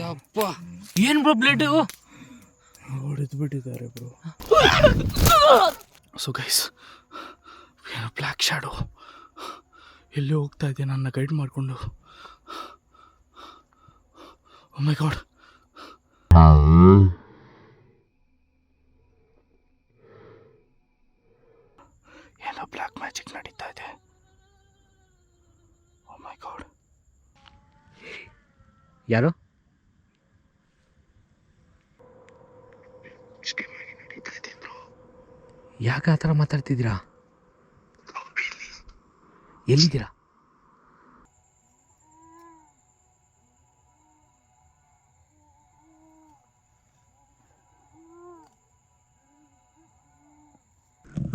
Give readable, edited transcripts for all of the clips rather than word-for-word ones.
ಯಪ್ಪ ಏನು ಬ್ರೋ ಬ್ಲೇಟು ಹೊಡೆದು ಬಿಟ್ಟಿದ್ದಾರೆ bro. So guys black shadow ಎಲ್ಲಿ ಹೋಗ್ತಾ ಇದೆ ನನ್ನ ಗೈಡ್ ಮಾಡಿಕೊಂಡು. ಓ ಮೈ ಗಾಡ್, ಏನೋ ಬ್ಲ್ಯಾಕ್ ಮ್ಯಾಜಿಕ್ ನಡೀತಾ ಇದೆ. ಓ ಮೈ ಗಾಡ್, ಯಾರು ಯಾಕೆ ಆ ಥರ ಮಾತಾಡ್ತಿದ್ದೀರಾ? ಎಲ್ಲಿದ್ದೀರಾ?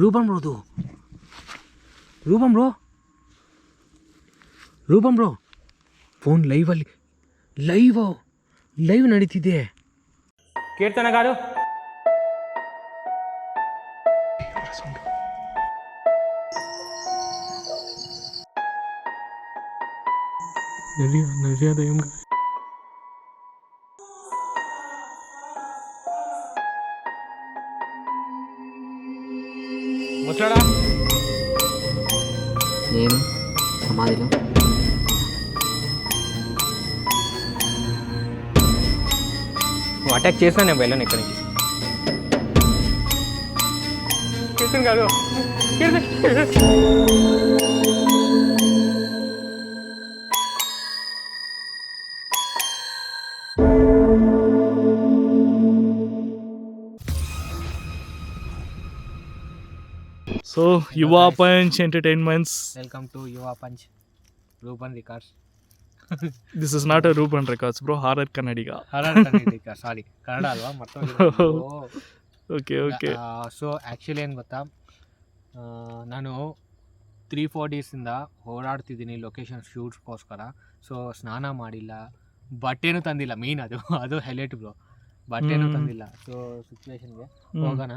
ರೂಪಂ ಬ್ರೋದು, ರೂಪಂ ಬ್ರೋ ಫೋನ್ ಲೈವ್ ನಡೀತಿದೆ. ಕೀರ್ತನ ಗಾರು నడియాద ఏం ముసలాడా నేను సమాధిలో నువ్వు అటాక్ చేసినా నేను వెళ్ళను ఇక్కడి నుంచి. కీర్తన్ గారు, so Yuva punch entertainments, welcome to Yuva punch Rupan records. This is not a Rupan records bro, horror Kannadiga. Sorry Kannada ಅಲ್ವಾ ಮತ್ತೆ. ಓಕೆ. ಸೊ ಆ್ಯಕ್ಚುಲಿ ಏನು ಗೊತ್ತಾ, ನಾನು 3-4 ಡೇಸಿಂದ ಓಡಾಡ್ತಿದ್ದೀನಿ ಲೊಕೇಶನ್ ಶೂಟ್ಸ್ಗೋಸ್ಕರ. ಸೊ ಸ್ನಾನ ಮಾಡಿಲ್ಲ, ಬಟ್ಟೆನೂ ತಂದಿಲ್ಲ, ಮೇನ್ ಅದು ಹೈಲೈಟ್ ಬ್ರೋ, ಬಟ್ಟೆನೂ ತಂದಿಲ್ಲ. ಸೊ ಸಿಚುವೇಶನ್ಗೆ ಹೋಗೋಣ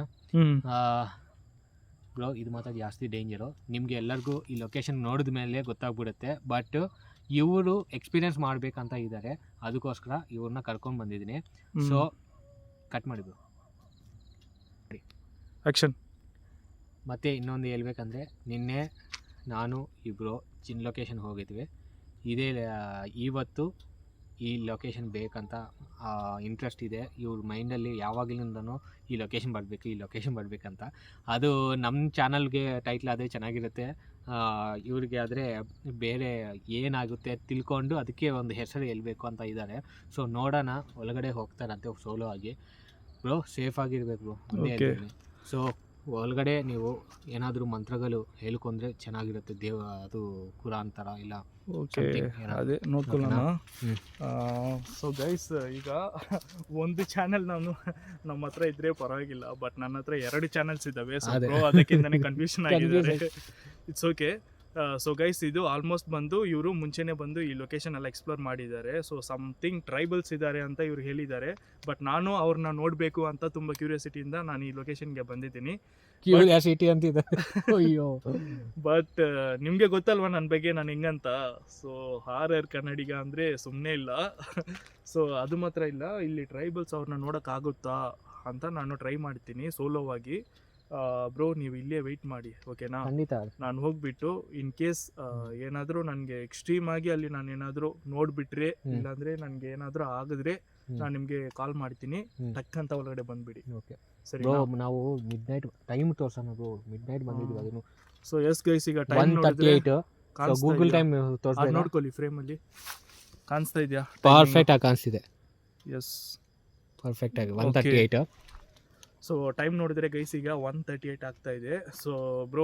ಬ್ರೋ. ಇದು ಮಾತ್ರ ಜಾಸ್ತಿ ಡೇಂಜರು, ನಿಮಗೆ ಎಲ್ಲರಿಗೂ ಈ ಲೊಕೇಶನ್ ನೋಡಿದ ಮೇಲೆ ಗೊತ್ತಾಗ್ಬಿಡುತ್ತೆ. ಬಟ್ ಇವರು ಎಕ್ಸ್ಪೀರಿಯೆನ್ಸ್ ಮಾಡಬೇಕಂತ ಇದ್ದಾರೆ, ಅದಕ್ಕೋಸ್ಕರ ಇವ್ರನ್ನ ಕರ್ಕೊಂಡು ಬಂದಿದ್ದೀನಿ. ಸೊ ಕಟ್ ಮಾಡಿ ಬ್ರೋ, ಆಕ್ಷನ್. ಮತ್ತು ಇನ್ನೊಂದು ಹೇಳ್ಬೇಕಂದ್ರೆ, ನಿನ್ನೆ ನಾನು ಇಬ್ಬರು ಲೊಕೇಶನ್ ಹೋಗಿದ್ವಿ. ಇವತ್ತು ಈ ಲೊಕೇಶನ್ ಬೇಕಂತ ಇಂಟ್ರೆಸ್ಟ್ ಇದೆ ಇವ್ರ ಮೈಂಡಲ್ಲಿ ಯಾವಾಗಲಿಂದನೂ. ಈ ಲೊಕೇಶನ್ ಬರಬೇಕಂತ. ಅದು ನಮ್ಮ ಚಾನಲ್ಗೆ ಟೈಟ್ಲ್ ಅದೇ ಚೆನ್ನಾಗಿರುತ್ತೆ, ಇವ್ರಿಗೆ ಆದರೆ ಬೇರೆ ಏನಾಗುತ್ತೆ ತಿಳ್ಕೊಂಡು ಅದಕ್ಕೆ ಒಂದು ಹೆಸರು ಹೇಳ್ಬೇಕು ಅಂತ ಇದ್ದಾರೆ. ಸೊ ನೋಡೋಣ, ಒಳಗಡೆ ಹೋಗ್ತಾರಂತೆ ಸೋಲೋ ಆಗಿ. ಬ್ರೋ ಸೇಫಾಗಿರ್ಬೇಕು ಬ್ರೋ, ಒಂದೇ ಹೇಳ್ತೀನಿ. ಸೊ ಒಳಗಡೆ ನೀವು ಏನಾದರೂ ಮಂತ್ರಗಳು ಹೇಳ್ಕೊಂಡ್ರೆ ಚೆನ್ನಾಗಿರುತ್ತೆ, ಅದು ಕುರಾನ್ ಥರ ಇಲ್ಲ. ಓಕೆ, ಅದೇ ನೋಡ್ಕೊಳ್ಳೋಣ. ಸೊ ಗೈಸ್, ಈಗ ಒಂದು ಚಾನೆಲ್ ನಮ್ಮ ಹತ್ರ ಇದ್ರೆ ಪರವಾಗಿಲ್ಲ, ಬಟ್ ನನ್ನ ಹತ್ರ 2 ಚಾನೆಲ್ಸ್ ಇದ್ದಾವೆ. ಸೊ ಅದಕ್ಕಿಂತನೇ ಕನ್ಫ್ಯೂಷನ್ ಆಗಿದ್ದಾರೆ. It's okay. ಸೊ ಗೈಸ್, ಇದು ಆಲ್ಮೋಸ್ಟ್ ಬಂದು ಇವರು ಮುಂಚೆನೇ ಬಂದು ಈ ಲೊಕೇಶನ್ ಎಲ್ಲ ಎಕ್ಸ್ಪ್ಲೋರ್ ಮಾಡಿದ್ದಾರೆ. ಸೊ ಸಮಥಿಂಗ್ ಟ್ರೈಬಲ್ಸ್ ಇದ್ದಾರೆ ಅಂತ ಇವ್ರು ಹೇಳಿದ್ದಾರೆ. ಬಟ್ ನಾನು ಅವ್ರನ್ನ ನೋಡಬೇಕು ಅಂತ ತುಂಬ ಕ್ಯೂರಿಯಾಸಿಟಿಯಿಂದ ನಾನು ಈ ಲೊಕೇಶನ್ಗೆ ಬಂದಿದ್ದೀನಿ. ಕ್ಯೂರಿಯಾಸಿಟಿ ಅಂತಿದೆ, ಅಯ್ಯೋ. ಬಟ್ ನಿಮಗೆ ಗೊತ್ತಲ್ವ ನನ್ನ ಬಗ್ಗೆ ನಾನು ಹೆಂಗಂತ. ಸೊ ಹಾರರ್ ಕನ್ನಡಿಗ ಅಂದರೆ ಸುಮ್ಮನೆ ಇಲ್ಲ. ಸೊ ಅದು ಮಾತ್ರ ಇಲ್ಲ, ಇಲ್ಲಿ ಟ್ರೈಬಲ್ಸ್ ಅವ್ರನ್ನ ನೋಡೋಕ್ಕಾಗುತ್ತಾ ಅಂತ ನಾನು ಟ್ರೈ ಮಾಡ್ತೀನಿ ಸೋಲೋವಾಗಿ. ಬ್ರೋ ನೀವು ಇಲ್ಲೇ ವೆಯ್ಟ್ ಮಾಡಿ, ಓಕೆನಾ? ಖಂಡಿತ. ನಾನು ಹೋಗ್ಬಿಟ್ಟು ಇನ್ ಕೇಸ್ ಏನಾದರೂ ನನಗೆ ಎಕ್ಸ್ಟ್ರೀಮ್ ಆಗಿ ಅಲ್ಲಿ ನಾನು ಏನಾದರೂ ನೋಡಿಬಿಟ್ರೆ, ಇಲ್ಲಾಂದರೆ ನನಗೆ ಏನಾದರೂ ಆಗಿದ್ರೆ ನಾನು ನಿಮಗೆ ಕಾಲ್ ಮಾಡ್ತೀನಿ. ಟಕ್ಕಂತ ಒಳಗಡೆ ಬಂದುಬಿಡಿ, ಓಕೆ? ಸರಿ. ನಾವು ಮಿಡ್ನೈಟ್ ಟೈಮ್ ತೋರ್ಸೋಣ ಬ್ರೋ, ಮಿಡ್ನೈಟ್ ಬಂದಿದ್ವಿ ಅದನ್ನು. ಸೊ ಎಸ್ ಗೈಸ್, ಈಗ ಟೈಮ್ 1:38 ಗೂಗಲ್ ಟೈಮ್ ತೋರಿಸ್ಬೇಕು, ನೋಡ್ಕೊಳ್ಳಿ ಫ್ರೇಮಲ್ಲಿ ಕಾಣಿಸ್ತಾ ಇದೆಯಾ? ಪರ್ಫೆಕ್ಟ್ ಆಗಿ ಕಾಣಿಸ್ತಿದೆ. ಎಸ್, ಪರ್ಫೆಕ್ಟ್ ಆಗಿ 1:38. ಸೊ ಟೈಮ್ ನೋಡಿದ್ರೆ ಗೈಸ್ ಈಗ 1:38 ಆಗ್ತಾ ಇದೆ. ಸೊ ಬ್ರೋ,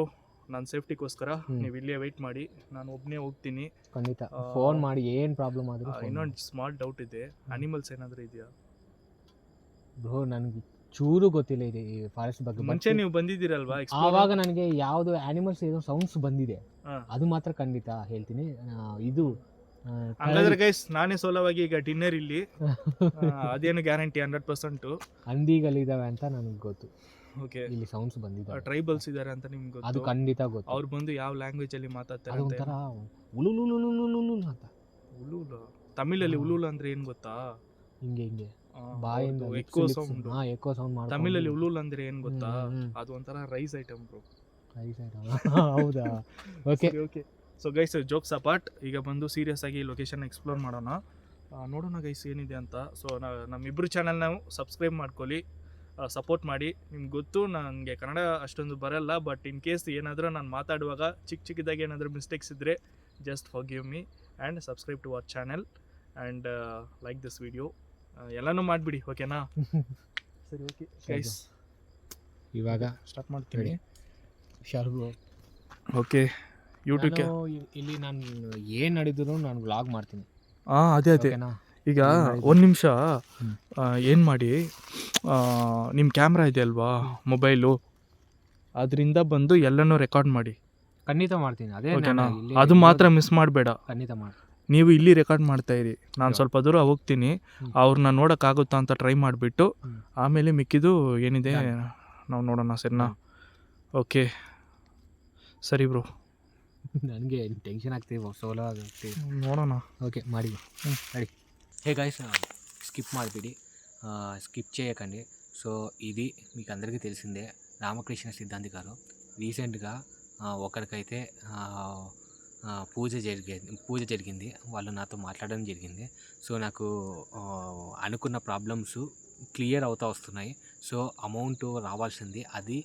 ನನ್ನ ಸೇಫ್ಟಿಗೋಸ್ಕರ ನೀವು ಇಲ್ಲೇ ವೆಯ್ಟ್ ಮಾಡಿ, ನಾನು ಒಬ್ಬನೇ ಹೋಗ್ತೀನಿ. ಖಂಡಿತ ಫೋನ್ ಮಾಡಿ, ಏನು ಪ್ರಾಬ್ಲಮ್ ಆದರೂ. ಇನ್ನೊಂದು ಸ್ಮಾಲ್ ಡೌಟ್ ಇದೆ, ಅನಿಮಲ್ಸ್ ಏನಾದರೂ ಇದೆಯಾ ಬ್ರೋ? ನನಗೆ ಚೂರು ಗೊತ್ತಿಲ್ಲ ಇದೆ ಈ ಫಾರೆಸ್ಟ್ ಬಗ್ಗೆ. ಮುಂಚೆ ನೀವು ಬಂದಿದ್ದೀರಲ್ವಾ, ಆವಾಗ ನನಗೆ ಯಾವುದು ಆನಿಮಲ್ಸ್ ಏನೋ ಸೌಂಡ್ಸ್ ಬಂದಿದೆ, ಅದು ಮಾತ್ರ ಖಂಡಿತ ಹೇಳ್ತೀನಿ. ಇದು ಹಾಗಾದ್ರೆ ಗೈಸ್, ನಾನೇ ಸೋಲವಾಗಿ ಈಗ ಡಿನ್ನರ್ ಇಲ್ಲಿ. ಅದೇನು ಗ್ಯಾರಂಟಿ 100%. ಹಂದಿಗಳಿದಾವೆ ಅಂತ ನನಗೆ ಗೊತ್ತು. ಓಕೆ, ಇಲ್ಲಿ ಸೌಂಡ್ಸ್ ಬಂದಿದೆ, ಟ್ರೈಬಲ್ಸ್ ಇದ್ದಾರೆ ಅಂತ ನಿಮ್ಗೆ ಗೊತ್ತು? ಅದು ಖಂಡಿತ ಗೊತ್ತು. ಅವ್ರು ಬಂದು ಯಾವ ಲ್ಯಾಂಗ್ವೇಜ್ ಅಲ್ಲಿ ಮಾತಾಡ್ತಾರೆ ಅಂತ ಉಲುಲುಲುಲುಲುಲು ಅಂತ ಉಲೂಲ ತಮಿಳಲ್ಲಿ ಉಲೂಲ ಅಂದ್ರೆ ಏನು ಗೊತ್ತಾ? ಹಿಂಗೆ ಆ, ಬಾಯಿಂದ ಅವ್ರ್ದು lips echo lips sound. ಹಾ ಎಕೋ ಸೌಂಡ್ ಮಾಡ್ಕೊಂಡು ತಮಿಳಲ್ಲಿ ಉಲೂಲ್ ಅಂದ್ರೆ ಏನು ಗೊತ್ತಾ? ಹ್ಮ್. ಅದು ಒಂಥರ ರೈಸ್ ಐಟಮ್ ಬ್ರೋ. ಹೌದಾ okay okay so guys jokes apart, ಈಗ ಬಂದು ಸೀರಿಯಸ್ ಆಗಿ ಲೊಕೇಶನ್ ಎಕ್ಸ್ಪ್ಲೋರ್ ಮಾಡೋಣ. ನೋಡೋಣ ಗೈಸ್ ಏನಿದೆ ಅಂತ. ಸೊ ನಮ್ಮಿಬ್ಬರು ಚಾನಲ್ ನಾವು ಸಬ್ಸ್ಕ್ರೈಬ್ ಮಾಡ್ಕೊಳ್ಳಿ, ಸಪೋರ್ಟ್ ಮಾಡಿ. ನಿಮ್ಗೆ ಗೊತ್ತು ನನಗೆ ಕನ್ನಡ ಅಷ್ಟೊಂದು ಬರಲ್ಲ, ಬಟ್ ಇನ್ ಕೇಸ್ ಏನಾದರೂ ನಾನು ಮಾತಾಡುವಾಗ ಚಿಕ್ಕದಾಗಿ ಏನಾದರೂ ಮಿಸ್ಟೇಕ್ಸ್ ಇದ್ದರೆ just forgive me and subscribe to our channel and like this video. ಎಲ್ಲನೂ ಮಾಡಿಬಿಡಿ, ಓಕೆನಾ? ಸರಿ, ಓಕೆ ಗೈಸ್, ಇವಾಗ ಸ್ಟಾರ್ಟ್ ಮಾಡ್ತೀನಿ. ಶಾರ್ಗು ಓಕೆ ಯೂಟ್ಯೂಬ್ಗೆ ಇಲ್ಲಿ ನಾನು ಏನು ನಡೆದ್ರು ನಾನು ವ್ಲಾಗ್ ಮಾಡ್ತೀನಿ. ಅದೇ ಓಕೆನಾ? ಈಗ ಒಂದು ನಿಮಿಷ ಹ್ಮ್. ಏನು ಮಾಡಿ, ನಿಮ್ಮ ಕ್ಯಾಮ್ರಾ ಇದೆ ಅಲ್ವಾ ಮೊಬೈಲು, ಅದರಿಂದ ಬಂದು ಎಲ್ಲನೂ ರೆಕಾರ್ಡ್ ಮಾಡಿ, ಖಂಡಿತ ಮಾಡ್ತೀನಿ. ಅದೇ ಓಕೆನಾ? ನಾನು ಇಲ್ಲಿ ಅದು ಮಾತ್ರ ಮಿಸ್ ಮಾಡಬೇಡ. ಖಂಡಿತ ಮಾಡ್ತೀನಿ. ನೀವು ಇಲ್ಲಿ ರೆಕಾರ್ಡ್ ಮಾಡ್ತಾ ಇರಿ, ನಾನು Yeah. ಸ್ವಲ್ಪ ದೂರ ಹೋಗ್ತೀನಿ, ಹ್ಮ್. ಅವ್ರನ್ನ ನೋಡೋಕ್ಕಾಗುತ್ತಾ ಅಂತ ಟ್ರೈ ಮಾಡಿಬಿಟ್ಟು ಹ್ಮ್. ಆಮೇಲೆ ಮಿಕ್ಕಿದ್ದು ಏನಿದೆ Done. ನಾವು ನೋಡೋಣ, ಸರಿನಾ? ಹ್ಮ್. ಓಕೆ ಸರಿ ಬ್ರೋ, ನನಗೆ ಟೆನ್షన్ ಆಗ್ತೀವಿ, ಸೋಲೋ ಆಗ್ತೀವಿ. ನೋಡೋಣ. ఓకే మరి రెడీ. హే గైస్, స్కిప్ ಮಾಡಿಬಿಡಿ, స్కిప్ చేయకండి. సో ఇది మీకు అందరికీ తెలిసిందే, రామకృష్ణ సిద్ధాంతి గారు రీసెంట్గా ఒకరికైతే పూజ జరిగింది. వాళ్ళు నాతో మాట్లాడడం జరిగింది. సో నాకు అనుకున్న ప్రాబ్లమ్స్ క్లియర్ అవుతూ వస్తున్నాయి. సో అమౌంట్ రావాల్సింది అది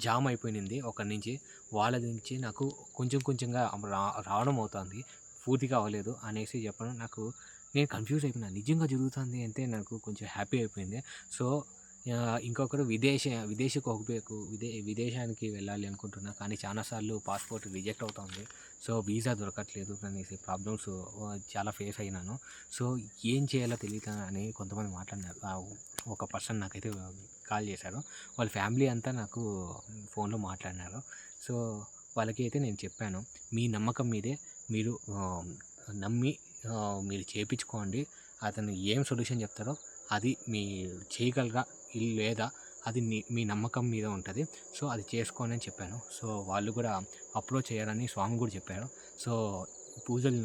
జామ్ అయిపోయింది ఒకరి నుంచి. వాళ్ళ నుంచి నాకు కొంచెంగా రావడం అవుతుంది, పూర్తిగా అవ్వలేదు అనేసి చెప్పడం. నేను కన్ఫ్యూజ్ అయిపోయినా, నిజంగా జరుగుతుంది అంటే నాకు కొంచెం హ్యాపీ అయిపోయింది. సో ఇంకొకరు విదేశీకి ಹೋಗಬೇಕು, విదేశానికి వెళ్ళాలి అనుకుంటున్నా, కానీ చాలాసార్లు పాస్పోర్ట్ రిజెక్ట్ అవుతుంది. సో వీసా దొరకట్లేదు అనేసి ప్రాబ్లమ్స్ చాలా ఫేస్ అయినాను. సో ఏం చేయాలో తెలియక అని కొంతమంది మాట్లాడినారు. ఒక పర్సన్ నాకైతే కాల్ చేశారు, వాళ్ళ ఫ్యామిలీ అంతా నాకు ఫోన్లో మాట్లాడినారు. సో వాళ్ళకి అయితే నేను చెప్పాను, మీ నమ్మకం మీదే మీరు నమ్మి మీరు చేయించుకోండి, అతను ఏం సొల్యూషన్ చెప్తారో అది మీరు చేయగలరా లేదా అది మీ నమ్మకం మీద ఉంటుంది. సో అది చేసుకోండి అని చెప్పాను. సో వాళ్ళు కూడా అప్రోచ్ అయ్యారని స్వామి కూడా చెప్పారు. సో పూజలు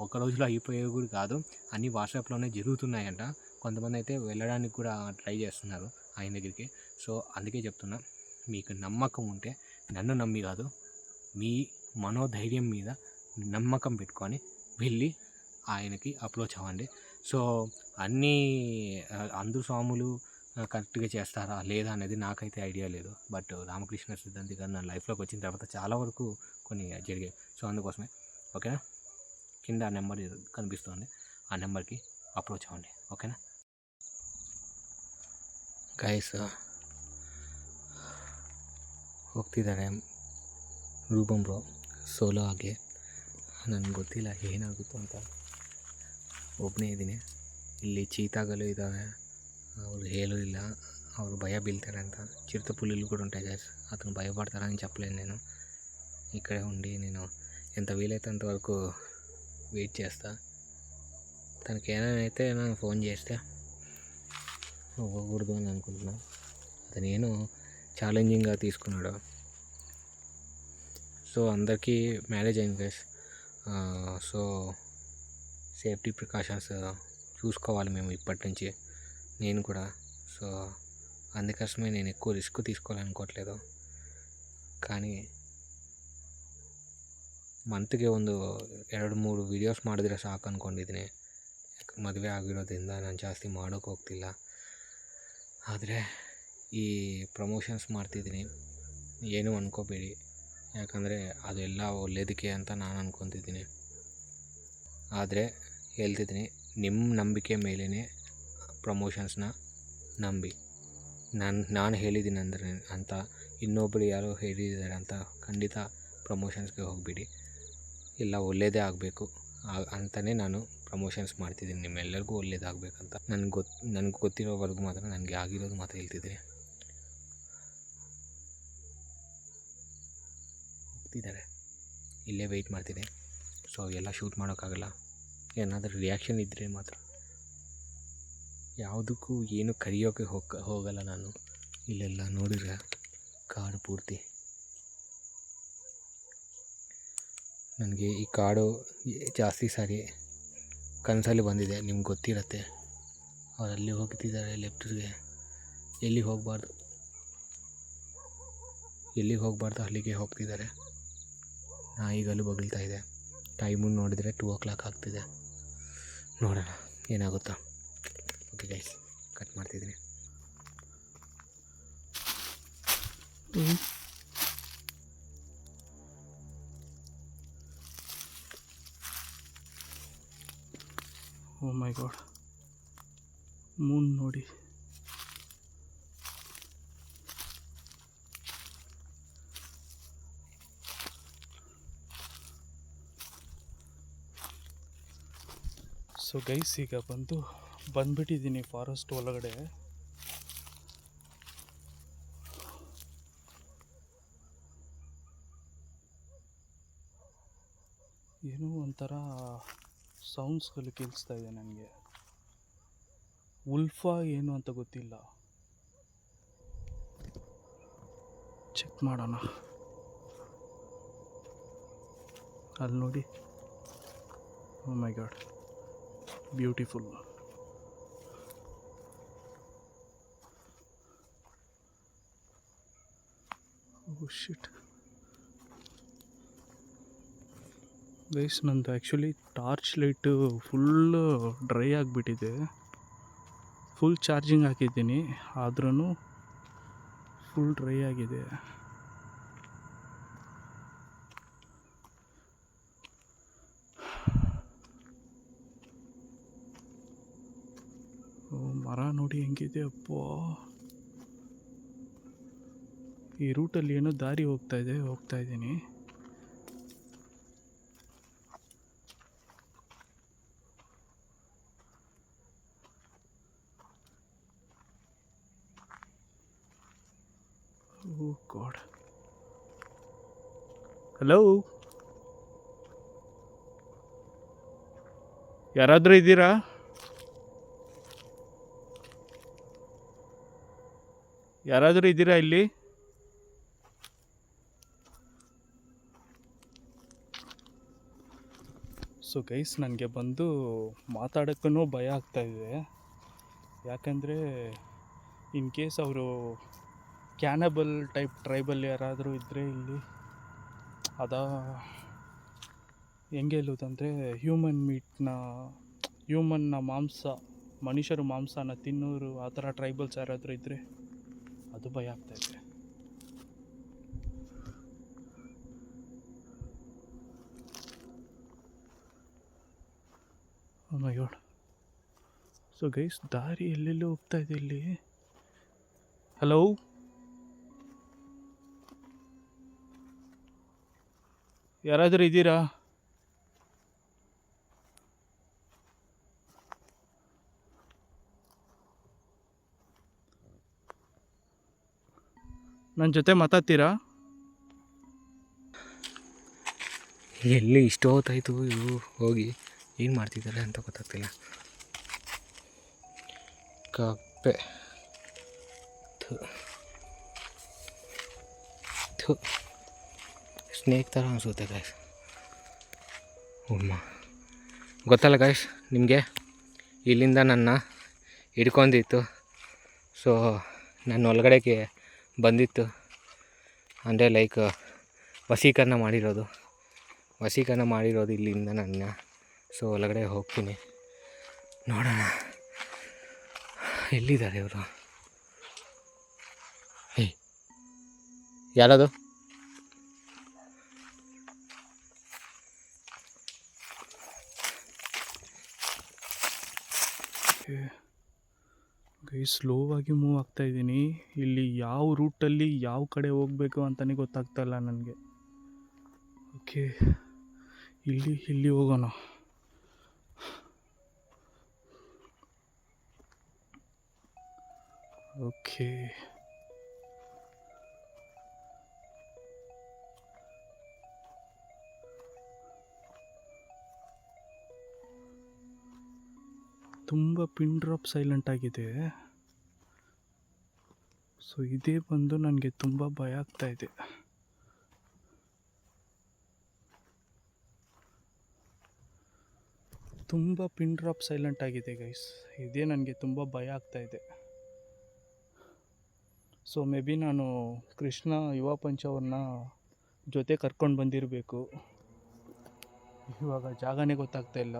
ఒక రోజులో అయిపోయేవి కూడా కాదు, అన్నీ వాట్సాప్లోనే జరుగుతున్నాయంట. కొంతమంది అయితే వెళ్ళడానికి కూడా ట్రై చేస్తున్నారు ఆయన దగ్గరికి. సో అందుకే చెప్తున్నా, మీకు నమ్మకం ఉంటే నన్ను నమ్మి కాదు, మీ మనోధైర్యం మీద నమ్మకం పెట్టుకొని వెళ్ళి ఆయనకి అప్రోచ్ అవ్వండి. సో అందరూ స్వాములు కరెక్ట్గా చేస్తారా లేదా అనేది నాకైతే ఐడియా లేదు, బట్ రామకృష్ణ సిద్ధాంతి గారు నా లైఫ్లోకి వచ్చిన తర్వాత చాలా వరకు కొన్ని జరిగాయి. సో అందుకోసమే, ఓకేనా? కింద నెంబర్ కనిపిస్తుంది, ఆ నెంబర్కి ಅಪ್ರೋಚ್ ಅవ్వండి, ಓಕೆನಾ ಗೈಸ್? ಹೋಗ್ತಿದ್ದಾರೆ ರೂಪಂ ಬ್ರೋ ಸೋಲೋ ಆಗಿ. ನನಗೆ ಗೊತ್ತಿಲ್ಲ ಏನಾಗುತ್ತೋ ಅಂತ, ಒಬ್ಬನೇ ಇದ್ದೀನಿ. ಇಲ್ಲಿ ಚೀತಾಗಳು ಇದ್ದಾವೆ, ಅವರು ಹೇಳೋದಿಲ್ಲ, ಅವರು భయ బీళ్తారు ಅಂತ. చిరుత పులులు కూడా ఉంటాయి గైస్, అతను భయపడతారని చెప్పలేను. నేను ఇక్కడే ఉండి నేను ఎంత వీలైతే అంతవరకు వెయిట్ చేస్తా. తనకి ఏమైతే నేను ఫోన్ చేస్తే ఇవ్వకూడదు అని అనుకుంటున్నా. అతను నేను ఛాలెంజింగ్గా తీసుకున్నాడు. సో అందరికీ మ్యారేజ్ అయింది గైస్. సో సేఫ్టీ ప్రికాషన్స్ చూసుకోవాలి మేము ఇప్పటి నుంచి, నేను కూడా. సో అందుకోసమే నేను ఎక్కువ రిస్క్ తీసుకోవాలనుకోవట్లేదు. కానీ ಮಂತ್ಗೆ ಒಂದು 2-3 ವೀಡಿಯೋಸ್ ಮಾಡಿದ್ರೆ ಸಾಕು ಅಂದ್ಕೊಂಡಿದ್ದೀನಿ. ಮದುವೆ ಆಗಿರೋದ್ರಿಂದ ನಾನು ಜಾಸ್ತಿ ಮಾಡೋಕ್ಕೆ ಹೋಗ್ತಿಲ್ಲ. ಆದರೆ ಈ ಪ್ರಮೋಷನ್ಸ್ ಮಾಡ್ತಿದ್ದೀನಿ, ಏನೂ ಅಂದ್ಕೋಬೇಡಿ, ಯಾಕಂದರೆ ಅದೆಲ್ಲ ಒಳ್ಳೆಯದಕ್ಕೆ ಅಂತ ನಾನು ಅಂದ್ಕೊತಿದ್ದೀನಿ. ಆದರೆ ಹೇಳ್ತಿದ್ದೀನಿ, ನಿಮ್ಮ ನಂಬಿಕೆ ಮೇಲೇ ಪ್ರಮೋಷನ್ಸ್ನ ನಂಬಿ. ನಾನು ಹೇಳಿದ್ದೀನಿ ಅಂದರೆ ಅಂತ ಇನ್ನೊಬ್ಬರು ಯಾರೋ ಹೇಳಿದ್ದಾರೆ ಅಂತ ಖಂಡಿತ ಪ್ರಮೋಷನ್ಸ್ಗೆ ಹೋಗಬೇಡಿ. ಎಲ್ಲ ಒಳ್ಳೆಯದೇ ಆಗಬೇಕು ಅಂತಲೇ ನಾನು ಪ್ರಮೋಷನ್ಸ್ ಮಾಡ್ತಿದ್ದೀನಿ, ನಿಮ್ಮೆಲ್ಲರಿಗೂ ಒಳ್ಳೇದಾಗಬೇಕಂತ. ನನಗೆ ಗೊತ್ತಿರೋವರೆಗೂ ಮಾತ್ರ, ನನಗೆ ಆಗಿರೋದು ಮಾತ್ರ ಹೇಳ್ತಿದ್ದೀನಿ. ಹೋಗ್ತಿದ್ದಾರೆ, ಇಲ್ಲೇ ವೆಯ್ಟ್ ಮಾಡ್ತಿದ್ದೆ. ಸೊ ಎಲ್ಲ ಶೂಟ್ ಮಾಡೋಕ್ಕಾಗಲ್ಲ, ಏನಾದರೂ ರಿಯಾಕ್ಷನ್ ಇದ್ದರೆ ಮಾತ್ರ. ಯಾವುದಕ್ಕೂ ಏನು ಕರೆಯೋಕ್ಕೆ ಹೋಗಲ್ಲ ನಾನು. ಇಲ್ಲೆಲ್ಲ ನೋಡಿದ್ರೆ ಕಾಡು ಪೂರ್ತಿ ನನಗೆ ಈ ಕಾಡು ಜಾಸ್ತಿ ಸಾರಿ ಕನಸಲ್ಲಿ ಬಂದಿದೆ, ನಿಮ್ಗೆ ಗೊತ್ತಿರತ್ತೆ. ಅವರಲ್ಲಿ ಹೋಗ್ತಿದ್ದಾರೆ ಲೆಫ್ಟ್ಗೆ, ಎಲ್ಲಿಗೆ ಹೋಗಬಾರ್ದು ಅಲ್ಲಿಗೆ ಹೋಗ್ತಿದ್ದಾರೆ. ನಾಯಿಗಳು ಬಗಳ್ತಾ ಇದೆ. ಟೈಮು ನೋಡಿದರೆ 2 o'clock ಆಗ್ತಿದೆ. ನೋಡೋಣ ಏನಾಗುತ್ತಾ. ಓಕೆ ಗೈಸ್, ಕಟ್ ಮಾಡ್ತಿದ್ದೀನಿ. ಓ ಮೈ ಗಾಡ್, ಮೂನ್ ನೋಡಿ. ಸೊ ಗೈಸ್, ಈಗ ಬಂದ್ಬಿಟ್ಟಿದ್ದೀನಿ ಫಾರೆಸ್ಟ್ ಒಳಗಡೆ. ಏನೋ ಒಂಥರ ಸೌಂಡ್ಸ್ಗಳು ಕೇಳಿಸ್ತಾ ಇದೆ ನನಗೆ. ಉಲ್ಫಾ ಏನು ಅಂತ ಗೊತ್ತಿಲ್ಲ, ಚೆಕ್ ಮಾಡೋಣ. ಅಲ್ಲಿ ನೋಡಿ, ಓ ಮೈ ಗಾಡ್, ಬ್ಯೂಟಿಫುಲ್. ಓ ಶಿಟ್ ಗೈಸ್, ನಂದು actually torch light full dry ಆಗಿಬಿಟ್ಟಿದೆ. ಫುಲ್ ಚಾರ್ಜಿಂಗ್ ಹಾಕಿದ್ದೀನಿ, ಆದ್ರೂ ಫುಲ್ ಡ್ರೈ ಆಗಿದೆ. ಮರ ನೋಡಿ ಹೆಂಗಿದೆ ಅಪ್ಪೋ. ಈ ರೂಟಲ್ಲಿ ಏನೋ ದಾರಿ ಹೋಗ್ತಾ ಇದ್ದೀನಿ. ಓ ಗಾಡ್, ಹಲೋ, ಯಾರಾದರೂ ಇದ್ದೀರಾ? ಇಲ್ಲಿ? ಸೊ ಗೈಸ್, ನನಗೆ ಮಾತಾಡೋಕ್ಕೂ ಭಯ ಆಗ್ತಾಯಿದೆ. ಯಾಕಂದರೆ ಇನ್ ಕೇಸ್ ಅವರು ಕ್ಯಾನಬಲ್ ಟೈಪ್ ಟ್ರೈಬಲ್ ಯಾರಾದರೂ ಇದ್ದರೆ ಇಲ್ಲಿ ಹೆಂಗೆ ಹೇಳೋದಂದರೆ ಹ್ಯೂಮನ್ನ ಮಾಂಸ, ಮನುಷ್ಯರು ಮಾಂಸನ ತಿನ್ನೋರು, ಆ ಥರ ಟ್ರೈಬಲ್ಸ್ ಯಾರಾದರೂ ಇದ್ದರೆ ಅದು ಭಯ ಆಗ್ತಾಯಿದೆ. ಓ ಮೈ ಗಾಡ್. ಸೊ ಗೈಸ್, ದಾರಿ ಎಲ್ಲೆಲ್ಲೋ ಹೋಗ್ತಾ ಇದೆ ಇಲ್ಲಿ. ಹಲೋ, ಯಾರಾದರೂ ಇದ್ದೀರಾ? ನನ್ನ ಜೊತೆ ಮಾತಾಡ್ತೀರಾ? ಎಲ್ಲಿ ಇಷ್ಟೊತ್ತಾಯಿತು ಇವು ಹೋಗಿ ಏನು ಮಾಡ್ತಿದ್ದಾರೆ ಅಂತ ಗೊತ್ತಾಗ್ತಿಲ್ಲ. ಕಪ್ಪೆ ಸ್ನೇಕ್ ಥರ ಅನಿಸುತ್ತೆ ಗಾಯ್ಸ್. ಗೊತ್ತಲ್ಲ ಗಾಯ್ಸ್ ನಿಮಗೆ, ಇಲ್ಲಿಂದ ನನ್ನ ಹಿಡ್ಕೊಂಡಿತ್ತು. ಸೊ ನನ್ನ ಒಳಗಡೆಗೆ ಬಂದಿತ್ತು, ಅಂದರೆ ಲೈಕ್ ವಶೀಕರಣ ಮಾಡಿರೋದು ಇಲ್ಲಿಂದ ನನ್ನ. ಸೊ ಒಳಗಡೆ ಹೋಗ್ತೀನಿ, ನೋಡೋಣ ಎಲ್ಲಿದ್ದಾರೆ ಇವರು. ಯಾರದು? ಸ್ಲೋ ಆಗಿ ಮೂವ್ ಆಗ್ತಾ ಇದ್ದೀನಿ. ಇಲ್ಲಿ ಯಾವ ರೂಟಲ್ಲಿ ಯಾವ ಕಡೆ ಹೋಗಬೇಕು ಅಂತಲೇ ಗೊತ್ತಾಗ್ತಾ ಇಲ್ಲ ನನಗೆ. ಓಕೆ, ಇಲ್ಲಿ ಹೋಗೋಣ. ಓಕೆ, ತುಂಬ ಪಿನ್ ಡ್ರಾಪ್ ಸೈಲೆಂಟ್ ಆಗಿದೆ. ಸೊ ಇದೇ ನನಗೆ ತುಂಬ ಭಯ ಆಗ್ತಾ ಇದೆ. ತುಂಬ ಪಿನ್ ಡ್ರಾಪ್ ಸೈಲೆಂಟ್ ಆಗಿದೆ ಗೈಸ್. ಇದೇ ನನಗೆ ತುಂಬ ಭಯ ಆಗ್ತಾಯಿದೆ. ಸೊ ಮೇ ಬಿ ನಾನು ಕೃಷ್ಣ ಯುವ ಪಂಚ ಅವ್ರನ್ನ ಜೊತೆ ಕರ್ಕೊಂಡು ಬಂದಿರಬೇಕು. ಇವಾಗ ಜಾಗನೇ ಗೊತ್ತಾಗ್ತಾ ಇಲ್ಲ.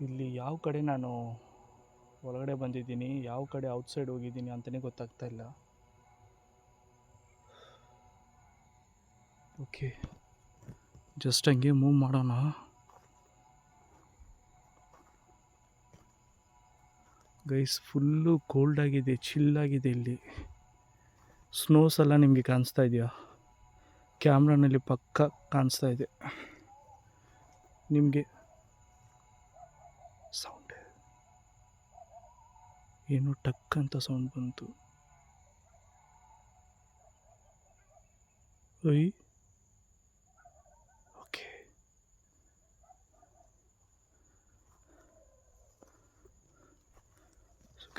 ಇಲ್ಲಿ ಯಾವ ಕಡೆ ನಾನು ಒಳಗಡೆ ಬಂದಿದ್ದೀನಿ, ಯಾವ ಕಡೆ ಔಟ್ಸೈಡ್ ಹೋಗಿದ್ದೀನಿ ಅಂತಲೇ ಗೊತ್ತಾಗ್ತಾ ಇಲ್ಲ. ಓಕೆ, ಜಸ್ಟ್ ಹಂಗೆ ಮೂವ್ ಮಾಡೋಣ. ಗೈಸ್ ಫುಲ್ಲು ಕೋಲ್ಡ್ ಆಗಿದೆ, ಚಿಲ್ಲಾಗಿದೆ. ಇಲ್ಲಿ ಸ್ನೋಸ್ ಎಲ್ಲ ನಿಮಗೆ ಕಾಣಿಸ್ತಾ ಇದೆಯಾ? ಕ್ಯಾಮ್ರಾನಲ್ಲಿ ಪಕ್ಕ ಕಾಣಿಸ್ತಾ ಇದೆ ನಿಮಗೆ. ಸೌಂಡ್ ಏನು ಟಕ್ ಅಂತ ಸೌಂಡ್ ಬಂತು. ಓಯ್ ಓಕೆ,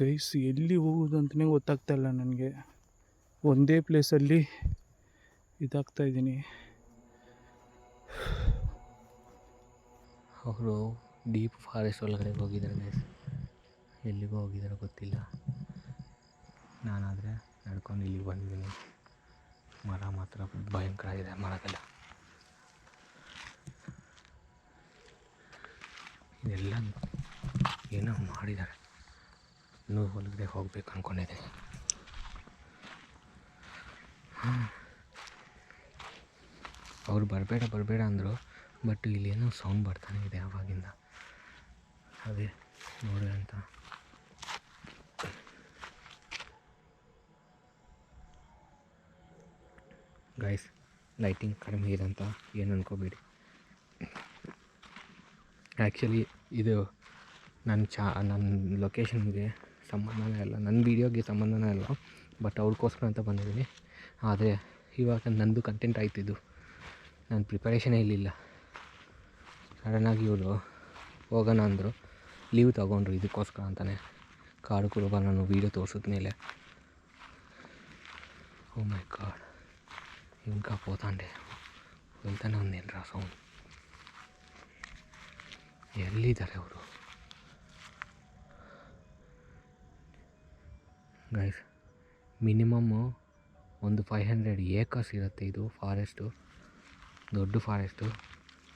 ಗೈಸ್ ಎಲ್ಲಿ ಹೋಗೋದು ಅಂತಲೇ ಗೊತ್ತಾಗ್ತಾ ಇಲ್ಲ ನನಗೆ. ಒಂದೇ ಪ್ಲೇಸಲ್ಲಿ ಇದಾಗ್ತಾ ಇದ್ದೀನಿ. ಅವರು ಡೀಪ್ ಫಾರೆಸ್ಟ್ ಒಳಗಡೆ ಹೋಗಿದ್ದಾರೆ ಗೈಸ್. ಎಲ್ಲಿಗೂ ಹೋಗಿದ್ದಾರೋ ಗೊತ್ತಿಲ್ಲ. ನಾನಾದರೆ ನಡ್ಕೊಂಡು ಇಲ್ಲಿಗೆ ಬಂದಿದ್ದೀನಿ. ಮರ ಮಾತ್ರ ಭಯಂಕರ ಇದೆ, ಮರದೆಲ್ಲ. ಇದೆಲ್ಲ ಏನೋ ಮಾಡಿದ್ದಾರೆ. ಇನ್ನೂ ಹೊಲಗಡೆ ಹೋಗ್ಬೇಕು ಅಂದ್ಕೊಂಡಿದ್ದೀನಿ. ಅವ್ರು ಬರಬೇಡ ಅಂದರು. ಬಟ್ ಇಲ್ಲೇನೋ ಸೌಂಡ್ ಬರ್ತಾನೆ ಇದೆ ಆವಾಗಿಂದ. ಅದೇ ನೋಡಿ ಅಂತ. ಗೈಸ್ ಲೈಟಿಂಗ್ ಕಡಿಮೆ ಇದೆ ಅಂತ ಏನು ಅನ್ಕೋಬೇಡಿ. ಆ್ಯಕ್ಚುಲಿ ಇದು ನನ್ನ ಲೊಕೇಶನ್ಗೆ ಸಂಬಂಧನೇ ಇಲ್ಲ, ನನ್ನ ವೀಡಿಯೋಗೆ ಸಂಬಂಧನೇ ಇಲ್ಲ. ಬಟ್ ಅವ್ರಿಗೋಸ್ಕರ ಅಂತ ಬಂದಿದ್ದೀನಿ. ಆದರೆ ಇವಾಗ ನಂದು ಕಂಟೆಂಟ್ ಆಯ್ತಿದ್ದು, ನನ್ನ ಪ್ರಿಪರೇಷನೇ ಇರಲಿಲ್ಲ. ಸಡನ್ನಾಗಿ ಇವರು ಹೋಗೋಣ ಅಂದರು, ಲೀವ್ ತೊಗೊಂಡ್ರು ಇದಕ್ಕೋಸ್ಕರ ಅಂತಲೇ. ಕಾಡು ಕುರುಬ ನಾನು ವೀಡಿಯೋ ತೋರಿಸಿದ್ಮೇಲೆ ಓ ಮೈ ಗಾಡ್, ఇంకా పోతాండే వెళ్తానే ఉంది ఏంట్రా సౌండ్. ಎಲ್ಲಿದ್ದಾರೆ ಅವರು? ಗೈಸ್ ಮಿನಿಮಮ್ಮು ಒಂದು 500 ಏಕರ್ಸ್ ಇರುತ್ತೆ. ಇದು ಫಾರೆಸ್ಟು, ದೊಡ್ಡ ಫಾರೆಸ್ಟು.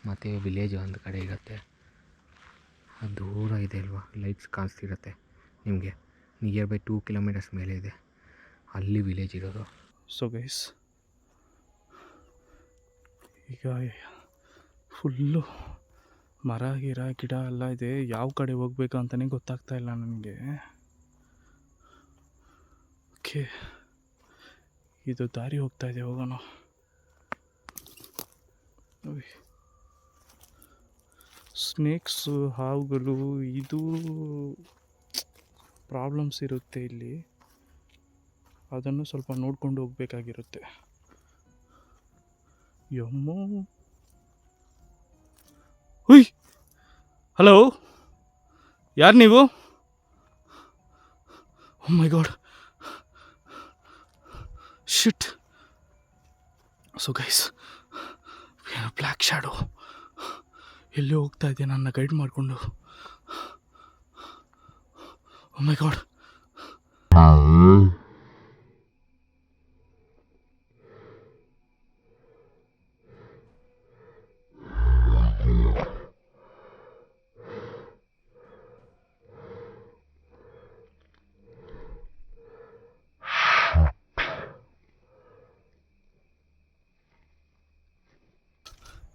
ಮತ್ತು ವಿಲೇಜ್ ಒಂದು ಕಡೆ ಇರುತ್ತೆ. ಅದು ದೂರ ಇದೆ ಅಲ್ವಾ, ಲೈಟ್ಸ್ ಕಾಣಿಸ್ತಿರುತ್ತೆ ನಿಮಗೆ. ನಿಯರ್ ಬೈ 2 ಕಿಲೋಮೀಟರ್ಸ್ ಮೇಲೆ ಇದೆ, ಅಲ್ಲಿ ವಿಲೇಜ್ ಇರೋದು. ಸೊ ಗೈಸ್ ಈಗ ಫುಲ್ಲು ಮರ ಗಿಡ ಎಲ್ಲ ಇದೆ. ಯಾವ ಕಡೆ ಹೋಗ್ಬೇಕು ಅಂತಲೇ ಗೊತ್ತಾಗ್ತಾ ಇಲ್ಲ ನನಗೆ. ಓಕೆ, ಇದು ದಾರಿ ಹೋಗ್ತಾ ಇದೆ, ಹೋಗೋಣ. ಸ್ನೇಕ್ಸು, ಹಾವುಗಳು, ಇದು ಪ್ರಾಬ್ಲಮ್ಸ್ ಇರುತ್ತೆ ಇಲ್ಲಿ. ಅದನ್ನು ಸ್ವಲ್ಪ ನೋಡ್ಕೊಂಡು ಹೋಗ್ಬೇಕಾಗಿರುತ್ತೆ. ಯಮ್ಮೋ, ಹುಯ್, ಹಲೋ, ಯಾರು ನೀವು? ಓ ಮೈ ಗಾಡ್, ಶಿಟ್. ಸೊ ಗೈಸ್, ಬ್ಲ್ಯಾಕ್ ಶ್ಯಾಡೋ ಎಲ್ಲಿ ಹೋಗ್ತಾ ಇದೆ ನನ್ನ ಗೈಡ್ ಮಾಡಿಕೊಂಡು. ಓ ಮೈ ಗಾಡ್,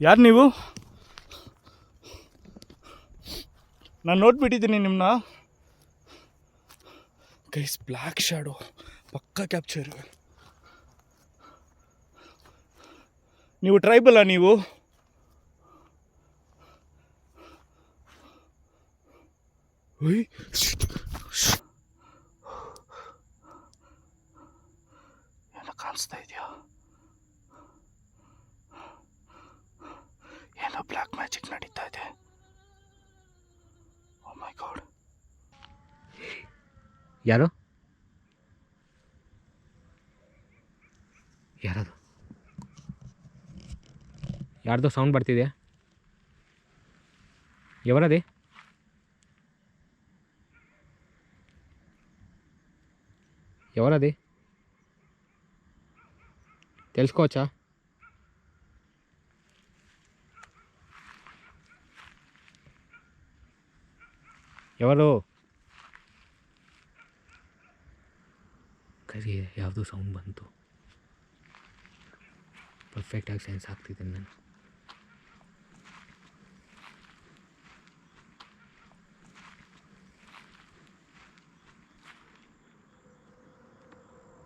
ಯಾರು ನೀವು? ನಾನು ನೋಡ್ಬಿಟ್ಟಿದ್ದೀನಿ ನಿಮ್ಮನ್ನ. ಗೈಸ್ ಬ್ಲ್ಯಾಕ್ ಶ್ಯಾಡೋ ಪಕ್ಕಾ ಕ್ಯಾಪ್ಚರ್. ನೀವು ಟ್ರೈಬಲ್ಲಾ ನೀವು? ಏನೋ ಕಾಣಿಸ್ತಾ ಇದೆಯಾ? ಏನೋ ಬ್ಲ್ಯಾಕ್ ಮ್ಯಾಜಿಕ್ ನಡೀತಾ ಇದೆ. ಓ ಮೈ ಗಾಡ್, ಯಾರು? ಯಾರದು? ಯಾರ್ದೋ ಸೌಂಡ್ ಬರ್ತಿದೆ. ఎవరది? ఎవరది తెలుసుకోవచ్చా? ఎవరు? ಕರಿ ಯಾವುದೋ ಸೌಂಡ್ ಬಂತು. ಪರ್ಫೆಕ್ಟಾಗಿ ಸೆನ್ಸ್ ಆಗ್ತಿದೆ ನಾನು.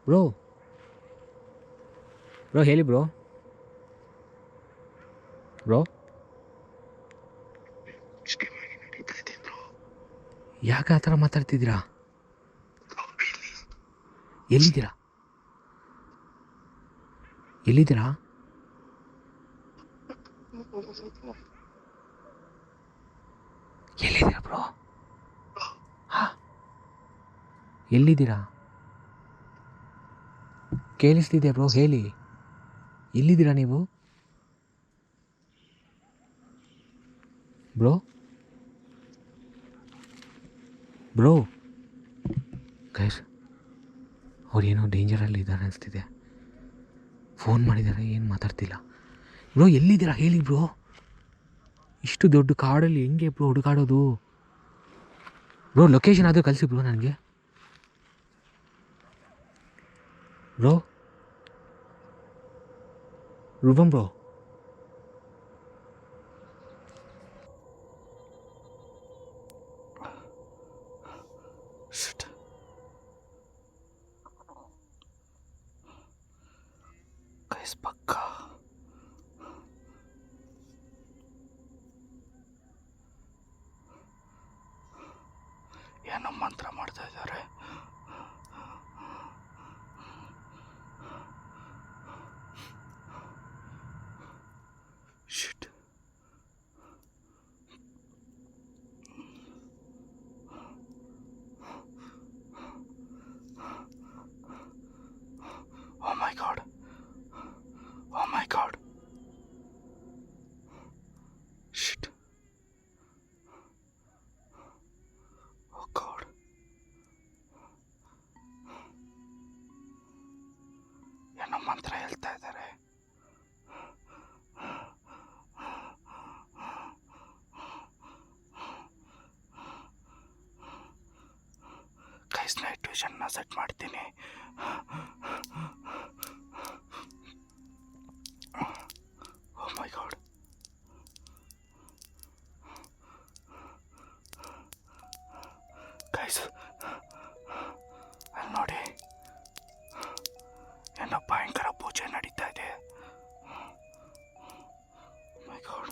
ಬ್ರೋ ಹೇಳಿ ಬ್ರೋ. ಯಾಕೆ ಆ ಥರ ಮಾತಾಡ್ತಿದ್ದೀರಾ? ಎಲ್ಲಿದ್ದೀರಾ ಬ್ರೋ? ಎಲ್ಲಿದ್ದೀರಾ? ಕೇಳಿಸ್ತಿದೆ ಬ್ರೋ, ಹೇಳಿ. ಎಲ್ಲಿದ್ದೀರಾ ನೀವು ಬ್ರೋ? ಗೈಸ್, ಅವ್ರೇನೋ ಡೇಂಜರಲ್ಲಿ ಇದ್ದಾರೆ ಅನಿಸ್ತಿದೆ. ಫೋನ್ ಮಾಡಿದ್ದಾರೆ, ಏನು ಮಾತಾಡ್ತಿಲ್ಲ. ಬ್ರೋ ಎಲ್ಲಿದ್ದೀರಾ ಹೇಳಿ ಬ್ರೋ. ಇಷ್ಟು ದೊಡ್ಡ ಕಾಡಲ್ಲಿ ಹೆಂಗೆ ಬ್ರೋ ಹುಡುಕಾಡೋದು? ಬ್ರೋ ಲೊಕೇಶನ್ ಆದರೂ ಕಳಿಸಿ ಬ್ರೋ ನನಗೆ. ಬ್ರೋ ರೂಪಂ ಬ್ರೋ, ಗೈಸ್ ಪಕ್ಕ ಏನೋ ಮಂತ್ರ ಮಾಡ್ತಾ ಇದ್ದಾರೆ. ಶಿಟ್. Oh my god. Oh my god. Shit. Oh god. ಏನೋ ಮಂತ್ರ ಹೇಳ್ತಾ ಇದ್ದಾರೆ. ಗೈಸ್ ನೈಟ್ ವಿಷನ್ನ ಸೆಟ್ ಮಾಡ್ತೀನಿ. Oh my god. ಗೈಸ್ ಅಲ್ಲಿ ನೋಡಿ, ಏನೋ ಭಯಂಕರ ಪೂಜೆ ನಡೀತಾ ಇದೆ. Oh my god.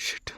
Shit.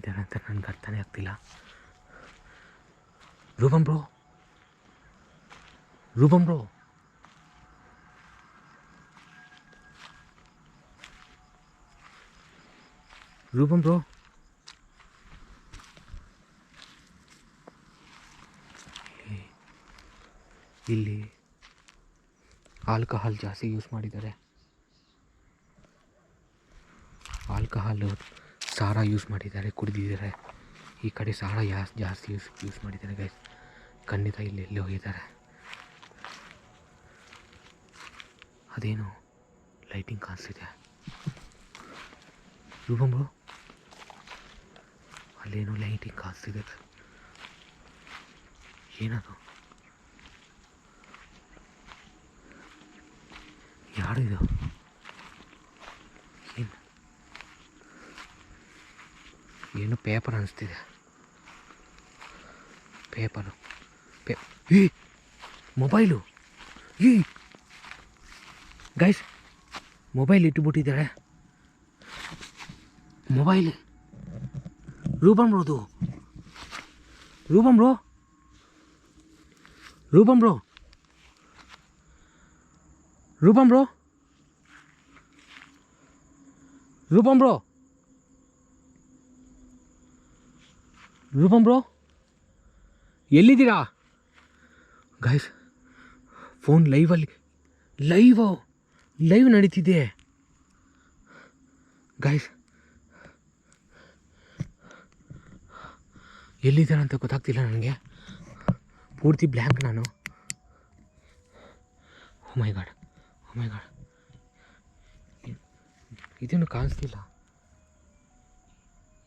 ಎಲ್ಲಿದ್ದಾರೆ ಅಂತ ನನಗೆ ಅರ್ಥನೇ ಆಗ್ತಿಲ್ಲ. ರೂಪಂ ಬ್ರೋ, ರೂಪಂ ಬ್ರೋ, ರೂಪಂ ಬ್ರೋ, ಇಲ್ಲಿ ಆಲ್ಕಹಾಲ್ ಜಾಸ್ತಿ ಯೂಸ್ ಮಾಡಿದ್ದಾರೆ. ಆಲ್ಕಹಾಲು ಸಾರಾ ಯೂಸ್ ಮಾಡಿದ್ದಾರೆ, ಕುಡಿದಿದ್ದಾರೆ. ಈ ಕಡೆ ಸಾರಾ ಜಾಸ್ತಿ ಯೂಸ್ ಮಾಡಿದ್ದಾರೆ ಗೈಸ್. ಖಂಡಿತ ಇಲ್ಲಿ ಎಲ್ಲಿ ಹೋಗಿದ್ದಾರೆ. ಅದೇನು ಲೈಟಿಂಗ್ ಕಾಣಿಸ್ತಿದೆ. ರೂಪಂ ಬ್ರೋ, ಅಲ್ಲೇನೋ ಲೈಟಿಂಗ್ ಕಾಣಿಸ್ತಿದೆ. ಏನದು? ಯಾರು ಇದು? ಏನು ಪೇಪರ್ ಅನಿಸ್ತಿದೆ. ಪೇಪರು ಈ ಮೊಬೈಲು, ಈ ಗೈಸ್ ಮೊಬೈಲ್ ಇಟ್ಟುಬಿಟ್ಟಿದ್ದಾರೆ. ಮೊಬೈಲ್ ರೂಪಂ ಬ್ರೋದು. ರೂಪಂ ಬ್ರೋ, ರೂಪಂ ಬ್ರೋ, ರೂಪಂ ಬ್ರೋ, ರೂಪಂ ಬ್ರೋ, ರೂಪಂ ಬ್ರೋ, ಎಲ್ಲಿದ್ದೀರಾ ಗೈಸ್? ಫೋನ್ ಲೈವ್ ನಡೀತಿದೆ ಗೈಸ್. ಎಲ್ಲಿದ್ದಾರೆ ಅಂತ ಗೊತ್ತಾಗ್ತಿಲ್ಲ ನನಗೆ. ಪೂರ್ತಿ ಬ್ಲ್ಯಾಂಕ್ ನಾನು. ಓ ಮೈ ಗಾಡ್, ಇದೇನು ಕಾಣಿಸ್ತಿಲ್ಲ.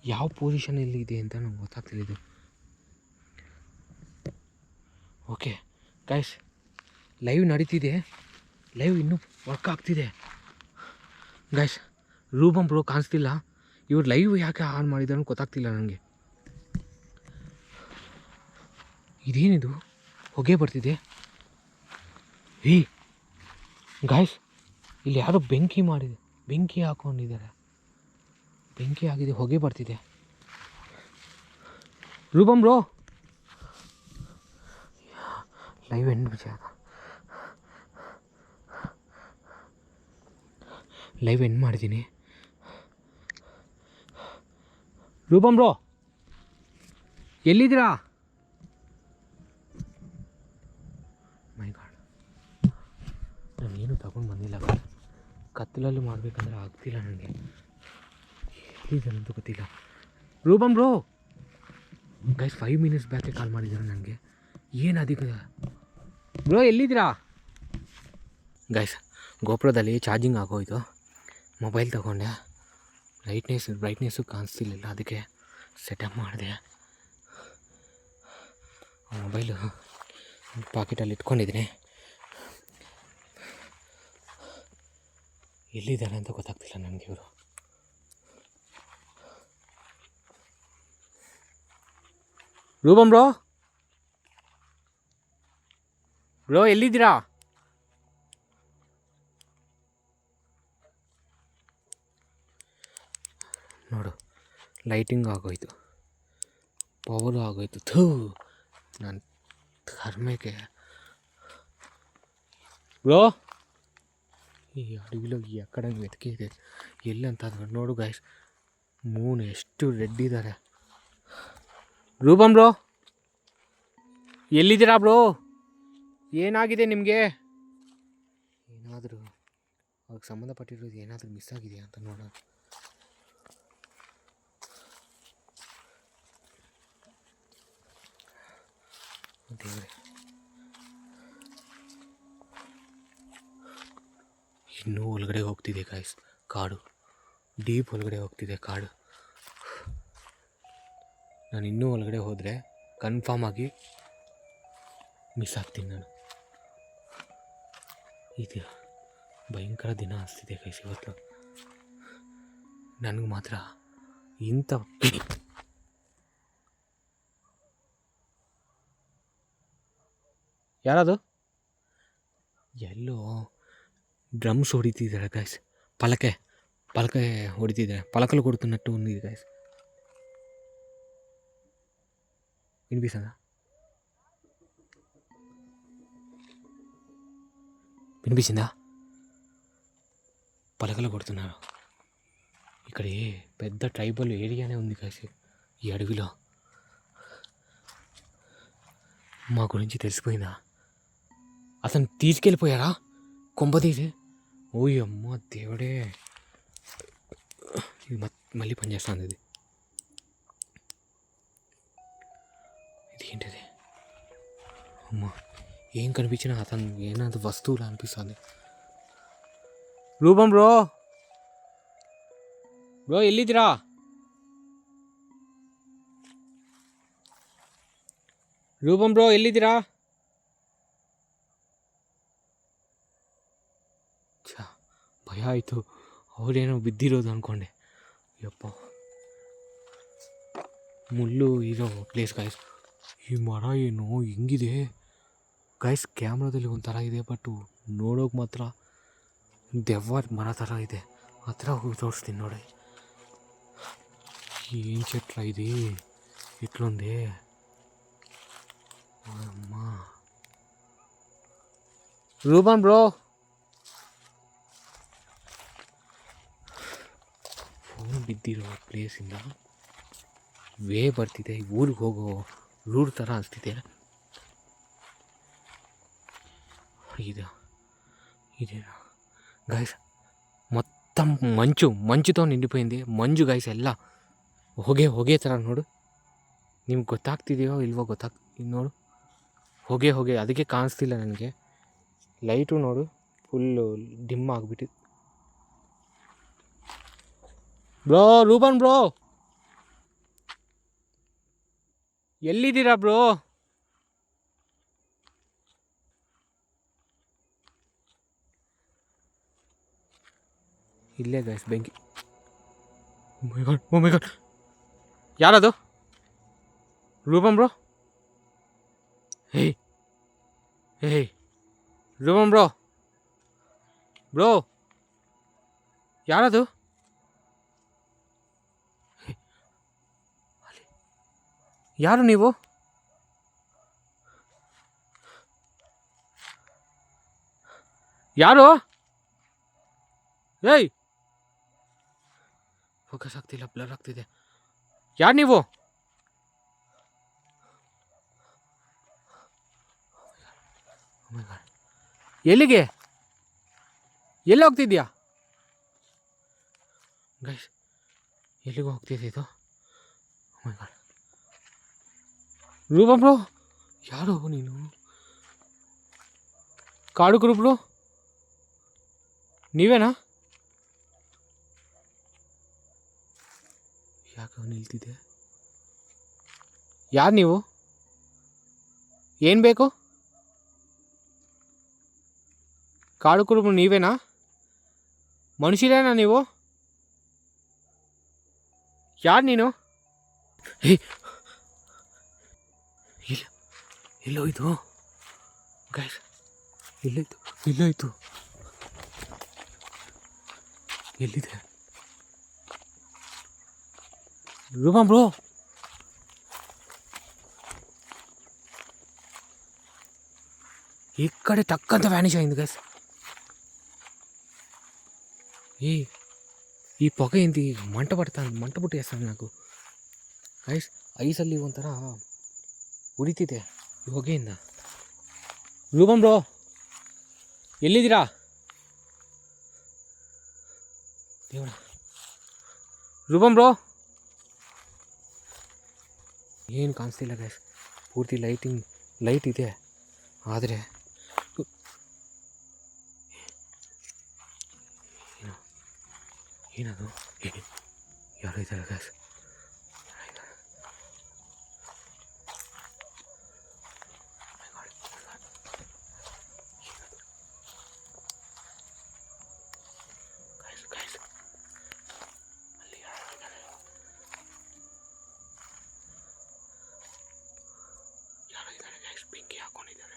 ಯಾವ ಪೊಸಿಷನಲ್ಲಿ ಇದೆ ಅಂತ ನಂಗೆ ಗೊತ್ತಾಗ್ತಿಲ್ಲ ಇದು. ಓಕೆ ಗೈಸ್, ಲೈವ್ ನಡೀತಿದೆ. ಲೈವ್ ಇನ್ನೂ ವರ್ಕ್ ಆಗ್ತಿದೆ ಗೈಸ್. ರೂಪಂ ಬ್ರೋ ಕಾಣಿಸ್ತಿಲ್ಲ. ಇವ್ರು ಲೈವ್ ಯಾಕೆ ಆನ್ ಮಾಡಿದಾರೋ ಗೊತ್ತಾಗ್ತಿಲ್ಲ ನನಗೆ. ಇದೇನಿದು? ಹೊಗೆ ಬರ್ತಿದೆ. ಹೇ ಗಾಯ್ಸ್, ಇಲ್ಲಿ ಯಾರೋ ಬೆಂಕಿ ಹಾಕೊಂಡಿದ್ದಾರೆ. ಬೆಂಕಿ ಆಗಿದೆ, ಹೊಗೆ ಬರ್ತಿದೆ. ರೂಪಂ ಬ್ರೋ, ಲೈವ್ ಎಂಡ್ ವಿಚಾರ. ಲೈವ್ ಎಂಡ್ ಮಾಡಿದ್ದೀನಿ. ರೂಪಂ ಬ್ರೋ, ಎಲ್ಲಿದ್ದೀರಾ? ಮೈ ಗಾಡ್, ನಾನೇನು ತಗೊಂಡು ಬಂದಿಲ್ಲ. ಕತ್ತಲಲ್ಲಿ ಮಾಡಬೇಕಂದ್ರೆ ಆಗ್ತಿಲ್ಲ ನನಗೆ. ಎಲ್ಲಿದ್ದಾನಂತೂ ಗೊತ್ತಿಲ್ಲ. ರೂಪಂ ಬ್ರೋ ಗೈಸ್ 5 ಮಿನಿಟ್ಸ್ ಬ್ಯಾಕೆ ಕಾಲ್ ಮಾಡಿದ್ದಾರೆ ನನಗೆ. ಏನು ಅದಕ್ಕೆ ಬ್ರೋ ಎಲ್ಲಿದ್ದೀರಾ? ಗೈಸ್ ಗೋಪುರದಲ್ಲಿ ಚಾರ್ಜಿಂಗ್ ಆಗೋಯ್ತು. ಮೊಬೈಲ್ ತಗೊಂಡೆ. ಬ್ರೈಟ್ನೆಸ್ಸು ಕಾಣಿಸ್ತಿರ್ಲಿಲ್ಲ, ಅದಕ್ಕೆ ಸೆಟಪ್ ಮಾಡಿದೆ. ಮೊಬೈಲು ಪಾಕೆಟಲ್ಲಿ ಇಟ್ಕೊಂಡಿದ್ದೀನಿ. ಎಲ್ಲಿದ್ದಾರೆ ಅಂತ ಗೊತ್ತಾಗ್ತಿಲ್ಲ ನನಗೆ ಇವರು. ರೂಪಂ ಬ್ರೋ ಎಲ್ಲಿದ್ದೀರಾ? ನೋಡು, ಲೈಟಿಂಗ್ ಆಗೋಯ್ತು, ಪವರು ಆಗೋಯ್ತು. ನಾನು ಕರ್ಮೆಗೆ ಬ್ರೋ. ಈ ಅಡುಗೆలో ಎಕ್ಕಡ ಮೆತ್ಕೆ ಇದೆ ಎಲ್ಲಂತ ನೋಡು ಗಾಯ್ಸ್. ಮೂನ್ ಎಷ್ಟು ರೆಡ್ ಇದ್ದಾರೆ. ರೂಪಂ ಬ್ರೋ ಎಲ್ಲಿದ್ದೀರಾ ಬ್ರೋ? ಏನಾಗಿದೆ ನಿಮಗೆ? ಏನಾದರೂ ಅವ್ರಿಗೆ ಸಂಬಂಧಪಟ್ಟಿರೋದು ಏನಾದರೂ ಮಿಸ್ ಆಗಿದೆಯಾ ಅಂತ ನೋಡೋಣ. ದೇವ್ರೆ, ಇನ್ನೂ ಒಳಗಡೆ ಹೋಗ್ತಿದೆ ಗಾಯ್ಸ್ ಕಾಡು. ಡೀಪ್ ಒಳಗಡೆ ಹೋಗ್ತಿದೆ ಕಾಡು. ನಾನು ಇನ್ನೂ ಒಳಗಡೆ ಹೋದರೆ ಕನ್ಫರ್ಮ್ ಆಗಿ ಮಿಸ್ ಆಗ್ತೀನಿ ನಾನು. ಇದು ಭಯಂಕರ ದಿನ ಅನಿಸ್ತಿದೆ ಗೈಸ್ ಇವತ್ತು ನನಗೆ ಮಾತ್ರ. ಇಂಥ ಯಾರದು? ಎಲ್ಲೋ ಡ್ರಮ್ಸ್ ಹೊಡಿತಿದ್ದಾರೆ ಗೈಸ್. ಪಲಕೆ ಹೊಡಿತಿದ್ದಾರೆ. ಪಲಕಲ್ಲಿ ಕೊಡ್ತು ನಟ್ಟು ಒಂದಿದೆ ಗೈಸ್. వినిపిస్తుందా? వినిపించిందా? పలకలు కొడుతున్నారు. ఇక్కడ పెద్ద ట్రైబల్ ఏరియానే ఉంది కాసి ఈ అడవిలో. మా గురించి తెలిసిపోయిందా? అతను తీసుకెళ్ళిపోయారా కొంప తీసి? ఓయ్ అమ్మ దేవుడే, ఇది మళ్ళీ పనిచేస్తుంది. ఇది ఏంటిది? అమ్మ, ఏం కనిపించినా అతను ఏనాది వస్తువులు అనిపిస్తుంది. రూపం బ్రో, ಬ್ರೋ ಎಲ್ಲಿದ್ದೀರಾ? ರೂಪಂ ಬ್ರೋ ಎಲ್ಲಿದ್ದೀರಾ? ಭಯ ಆಯಿತು, ಅವರೇನೋ ಬಿದ್ದಿರೋದು ಅಂದ್ಕೊಂಡೆ. ಯಪ್ಪ, ಮುಳ್ಳು ಇರೋ ಪ್ಲೇಸ್ ಗಾಯ್ಸ್. ಈ ಮರ ಏನು ಹೆಂಗಿದೆ ಗಾಯ್ಸ್, ಕ್ಯಾಮ್ರಾದಲ್ಲಿ ಒಂಥರ ಇದೆ, ಬಟ್ ನೋಡೋಕೆ ಮಾತ್ರ ದೆವ್ವ ಮರ ಥರ ಇದೆ. ಹತ್ರ ಹೋಗಿ ತೋರಿಸ್ತೀನಿ ನೋಡಿ. ఏం చెట్ల ఇది ఇట్లుంది అమ్మా. రూపం బ్రో, ಫೋನ್ ಬಿದ್ದಿರೋ ಪ್ಲೇಸಿಂದ ವೇ ಬರ್ತಿದೆ, ಊರಿಗೆ ಹೋಗೋ ರೂಟ್ ಥರ ಅನಿಸ್ತಿದೆ. ఇదేనా గైస్? మొత్తం మంచుతో నిండిపోయింది. మంజు గైస్ ಎಲ್ಲ ಹೊಗೆ ಥರ ನೋಡು. ನಿಮ್ಗೆ ಗೊತ್ತಾಗ್ತಿದೆಯೋ ಇಲ್ವೋ ನೋಡು, ಹೊಗೆ ಅದಕ್ಕೆ ಕಾಣಿಸ್ತಿಲ್ಲ ನನಗೆ. ಲೈಟು ನೋಡು ಫುಲ್ಲು ಡಿಮ್ ಆಗಿಬಿಟ್ಟಿದೆ. ಬ್ರೋ, ರೂಪನ್ ಬ್ರೋ ಎಲ್ಲಿದ್ದೀರಾ ಬ್ರೋ? ಇಲ್ಲೇ ಗೈಸ್ ಬೆಂಕಿ. ಓ ಮೈ ಗಾಡ್, ಯಾರದು? ರೂಪಂ ಬ್ರೋ, ಹೇಯ್ ರೂಪಂ ಬ್ರೋ ಯಾರದು? ಯಾರು ನೀವು? ಯಾರು? ಏಯ್, ಫೋಕಸ್ ಆಗ್ತಿಲ್ಲ, ಬ್ಲರ್ ಆಗ್ತಿದೆ. ಯಾರು ನೀವು? ಎಲ್ಲಿಗೆ? ಎಲ್ಲಿ ಹೋಗ್ತಿದ್ಯಾ ಗೈಸ್? ಎಲ್ಲಿಗೂ ಹೋಗ್ತಿದ್ದೆ ಇದು? ರೂಪಂ ಬ್ರೋ, ಯಾರು ನೀನು? ಕಾಡು ಕುರು ಬ್ರೋ, ನೀವೇನಾ? ಯಾಕೆ ನಿಲ್ತಿದೆ? ಯಾರು ನೀವು? ಏನು ಬೇಕು? ಕಾಡು ಕುರುಬು ನೀವೇನಾ? ಮನುಷ್ಯರೇನಾ ನೀವು? ಯಾರು ನೀನು? ಎಲ್ಲೋಯ್ತು ಗೈಸ್? ಎಲ್ಲೋಯ್ತು? ಎಲ್ಲಿದೆ? ರೂಪಂ ಬ್ರೋ, ఇక్కడే టక్కంత వ్యానిష్ అయింది గైస్. ಈ పొగ ఏంటి? మంట పుట్టేస్తాను నాకు ಗೈಸ್. ಐಸಲ್ಲಿ ಒಂಥರ ಉರಿತಿದೆ ಈ ಹೊಗೆಯಿಂದ. ರೂಪಂ ಬ್ರೋ ಎಲ್ಲಿದ್ದೀರಾ? ದೇವರ, ರೂಪಂ ಬ್ರೋ ಏನು ಕಾಣಿಸ್ತಿಲ್ಲ ಗೈಸ್. ಪೂರ್ತಿ ಲೈಟ್ ಇದೆ, ಆದರೆ ಏನದು? ಯಾರು ಇದ್ದಾರೆ ಗೈಸ್? ಬೆಂಕಿ ಹಾಕೊಂಡಿದ್ದಾರೆ.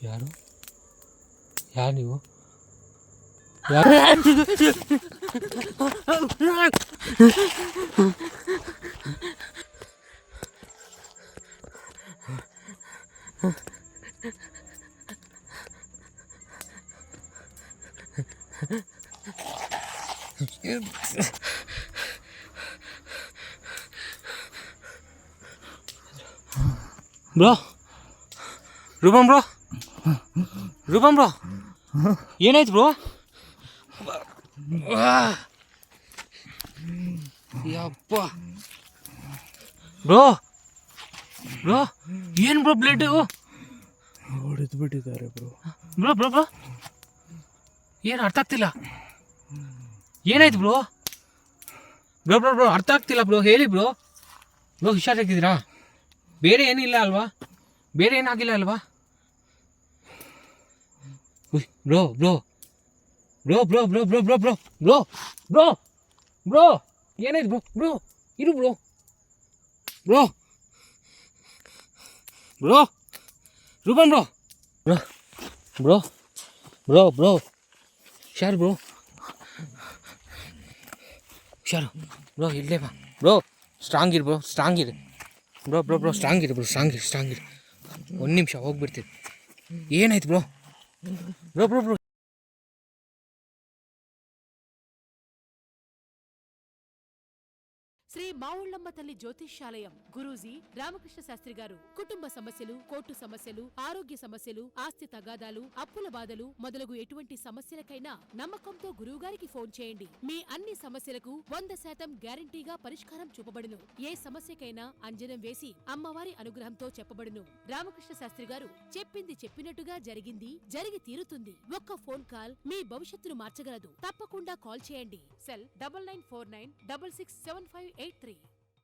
ಯಾರು ಯಾರು ನೀವು ಯಾರು ಬ್ರೋ ರೂಪಮ್ ಬ್ರೋ ಏನಾಯ್ತು ಬ್ರೋ ಯಪ್ಪ ಬ್ರೋ ಏನು ಬ್ರೋ ಬ್ಲಡ್ ಹೊಡೆದು ಬಿಟ್ಟಿದ್ದಾರೆ ಬ್ರೋ. ಬ್ರೋ ಏನು ಅರ್ಥ ಆಗ್ತಿಲ್ಲ. ಏನಾಯ್ತು ಬ್ರೋ ಅರ್ಥ ಆಗ್ತಿಲ್ಲ ಬ್ರೋ, ಹೇಳಿ ಬ್ರೋ ಹುಷಾರಾಗಿದ್ದೀರಾ? ಬೇರೆ ಏನಿಲ್ಲ ಅಲ್ವಾ? ಬೇರೆ ಏನಾಗಿಲ್ಲ ಅಲ್ವಾ? ಬ್ರೋ ಏನಾಯ್ತು ಬ್ರೋ ಇರು ಬ್ರೋ ರೂಪಮ್ ಬ್ರೋ ಹುಷಾರು ಬ್ರೋ ಇಲ್ಲೇ ಬಾ ಬ್ರೋ, ಸ್ಟ್ರಾಂಗ್ ಇರು ಬ್ರೋ ಸ್ಟ್ರಾಂಗ್ ಇರು ಒಂದು ನಿಮಿಷ ಹೋಗ್ಬಿಡ್ತೀವಿ. ಏನಾಯ್ತು ಬ್ರೋ శ్రీ మావుళ్ళమ్మ తల్లి జ్యోతిష్యాలయం గురూజీ రామకృష్ణ శాస్త్రి గారు కుటుంబ సమస్యలు, కోర్టు సమస్యలు, ఆరోగ్య సమస్యలు, ఆస్తి తగాదాలు, అప్పుల బాధలు మొదలగు ఎటువంటి సమస్యలకైనా నమ్మకంతో గురువు గారికి ఫోన్ చేయండి. మీ అన్ని సమస్యలకు 100% గ్యారంటీగా పరిష్కారం చూపబడును. ఏ సమస్యకైనా అంజనం వేసి అమ్మవారి అనుగ్రహంతో చెప్పబడును. రామకృష్ణ శాస్త్రి గారు చెప్పింది చెప్పినట్టుగా జరిగి తీరుతుంది. ఒక్క ఫోన్ కాల్ మీ భవిష్యత్తును మార్చగలదు. తప్పకుండా కాల్ చేయండి. సెల్ 9949667583.